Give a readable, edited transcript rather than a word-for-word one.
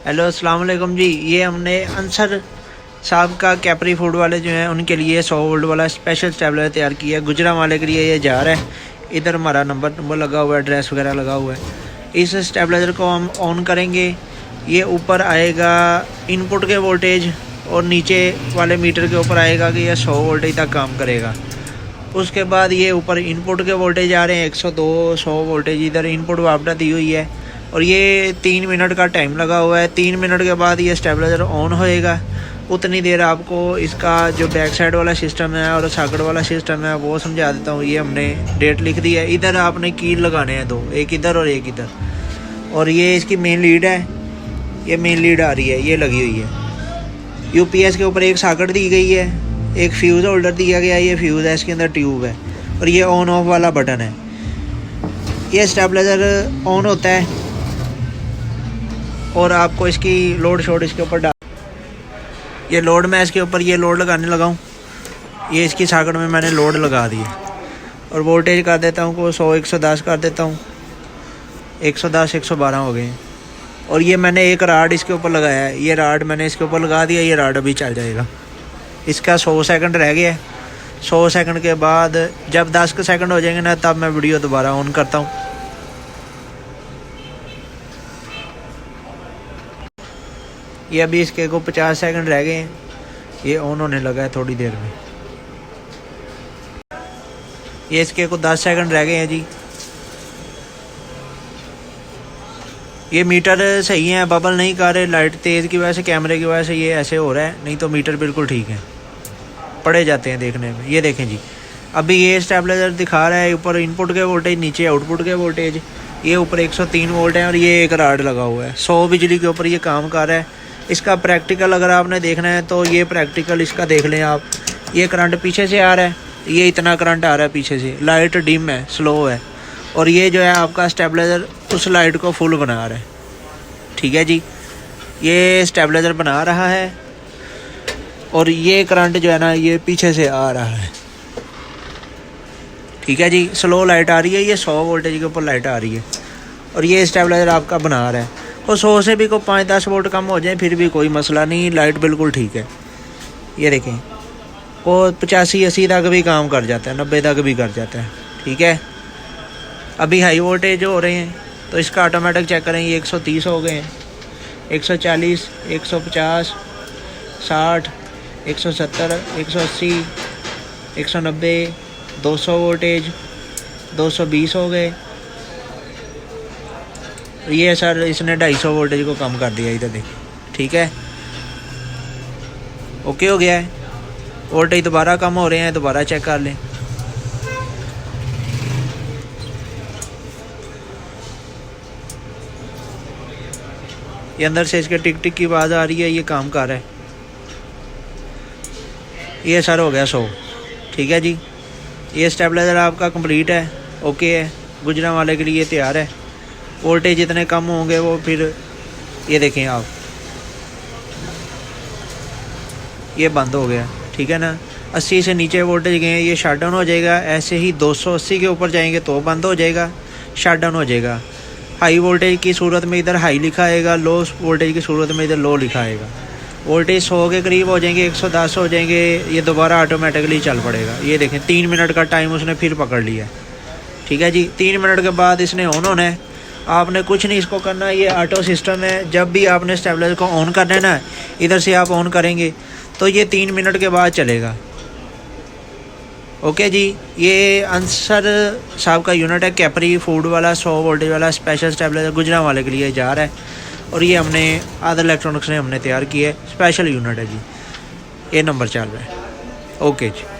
Hello अस्सलाम वालेकुम जी। ये हमने अंसर साहब का कैपरी फूड वाले जो हैं उनके लिए 100 वोल्ट वाला स्पेशल स्टेबलाइजर तैयार किया है। गुजरा वाले के लिए ये जा रहा है। इधर हमारा नंबर लगा हुआ है, एड्रेस वगैरह लगा हुआ है। इस स्टेबलाइजर को हम ऑन करेंगे, ये ऊपर आएगा इनपुट के वोल्टेज और नीचे वाले मीटर के ऊपर आएगा कि यह 100 वोल्टेज तक काम करेगा। उसके बाद ये ऊपर इनपुट के वोल्टेज आ रहे हैं 102 100 वोल्टेज, इधर इनपुट वापडा दी हुई है और ये 3 मिनट का टाइम लगा हुआ है। 3 मिनट के बाद ये स्टेबलाइजर ऑन होएगा। उतनी देर आपको इसका जो बैक साइड वाला सिस्टम है और सॉकेट वाला सिस्टम है वो समझा देता हूँ। ये हमने डेट लिख दी है। इधर आपने कील लगाने हैं दो, एक इधर और एक इधर। और ये इसकी मेन लीड है, ये मेन लीड आ रही है, ये लगी हुई है। यूपीएस के ऊपर एक सॉकेट दी गई है, एक फ्यूज़ होल्डर दिया गया है, ये फ्यूज़ है, इसके अंदर ट्यूब है और ये ऑन ऑफ वाला बटन है। ये स्टेबलाइजर ऑन होता है और आपको इसकी लोड शॉट इसके ऊपर डाल, ये लोड मैं इसके ऊपर ये लोड लगाने लगा हूँ। ये इसकी सॉकेट में मैंने लोड लगा दी है और वोल्टेज कर देता हूँ को 100 110 कर देता हूँ। 110 112 हो गए। और ये मैंने एक राड इसके ऊपर लगाया है, ये राड मैंने इसके ऊपर लगा दिया। ये राड अभी चल जाएगा। इसका 100 सेकंड रह गया है। 100 सेकंड के बाद जब 10 सेकंड हो जाएंगे ना तब मैं वीडियो दोबारा ऑन करता हूँ। ये अभी इसके को 50 सेकंड रह गए हैं, ये ऑन होने लगा है थोड़ी देर में। ये इसके को 10 सेकंड रह गए हैं जी। ये मीटर सही है, बबल नहीं कर रहे। लाइट तेज़ की वजह से, कैमरे की वजह से ये ऐसे हो रहा है, नहीं तो मीटर बिल्कुल ठीक है, पड़े जाते हैं देखने में। ये देखें जी, अभी ये स्टेबलाइजर दिखा रहा है ऊपर इनपुट के वोल्टेज, नीचे आउटपुट के वोल्टेज। ये ऊपर 103 वोल्ट है और ये एक राड लगा हुआ है। 100 बिजली के ऊपर ये काम कर रहा है। इसका प्रैक्टिकल अगर आपने देखना है तो ये प्रैक्टिकल इसका देख लें आप। ये करंट पीछे से आ रहा है, ये इतना करंट आ रहा है पीछे से। लाइट डिम है, स्लो है और ये जो है आपका स्टेबलाइजर उस लाइट को फुल बना रहा है। ठीक है जी, ये स्टेबलाइजर बना रहा है और ये करंट जो है ना ये पीछे से आ रहा है। ठीक है जी, स्लो लाइट आ रही है, ये 100 वोल्टेज के ऊपर लाइट आ रही है और ये स्टेबलाइजर आपका बना रहा है। और 100 से भी को 5-10 वोल्ट कम हो जाए फिर भी कोई मसला नहीं, लाइट बिल्कुल ठीक है। ये देखें वो 85-80 तक भी काम कर जाता है, 90 तक भी कर जाता है। ठीक है, अभी हाई वोल्टेज हो रहे हैं तो इसका ऑटोमेटिक चेक करें। ये 130 हो गए हैं, 140 150 60 170 180 190 200 वोल्टेज 220 हो गए। ये सर इसने 250 वोल्टेज को कम कर दिया इधर देखिए। ठीक है, ओके हो गया है। वोल्टेज दोबारा कम हो रहे हैं, दोबारा चेक कर लें। ये अंदर से इसके टिक टिक की आवाज़ आ रही है, ये काम कर रहा है। ये सर हो गया 100। ठीक है जी, ये स्टेबलाइजर आपका कंप्लीट है, ओके है, गुजरा वाले के लिए तैयार है। वोल्टेज जितने कम होंगे वो फिर ये देखें आप, ये बंद हो गया। ठीक है ना, 80 से नीचे वोल्टेज गए ये शट डाउन हो जाएगा। ऐसे ही 280 के ऊपर जाएंगे तो बंद हो जाएगा, शट डाउन हो जाएगा। हाई वोल्टेज की सूरत में इधर हाई लिखा आएगा, लो वोल्टेज की सूरत में इधर लो लिखा आएगा। वोल्टेज 100 के करीब हो जाएंगे, 110 हो जाएंगे, ये दोबारा ऑटोमेटिकली चल पड़ेगा। ये देखें 3 मिनट का टाइम उसने फिर पकड़ लिया। ठीक है जी, 3 मिनट के बाद इसने ऑन होना है। आपने कुछ नहीं इसको करना, ये ऑटो सिस्टम है। जब भी आपने स्टेबलाइजर को ऑन करना है ना, इधर से आप ऑन करेंगे तो ये 3 मिनट के बाद चलेगा। ओके जी, ये अंसर साहब का यूनिट है, कैपरी फूड वाला 100 वोल्टेज वाला स्पेशल स्टेबलाइजर गुजरा वाले के लिए जा रहा है और ये हमने आदर इलेक्ट्रॉनिक्स ने हमने तैयार किया है। स्पेशल यूनिट है जी, ये नंबर चल रहा है। ओके जी।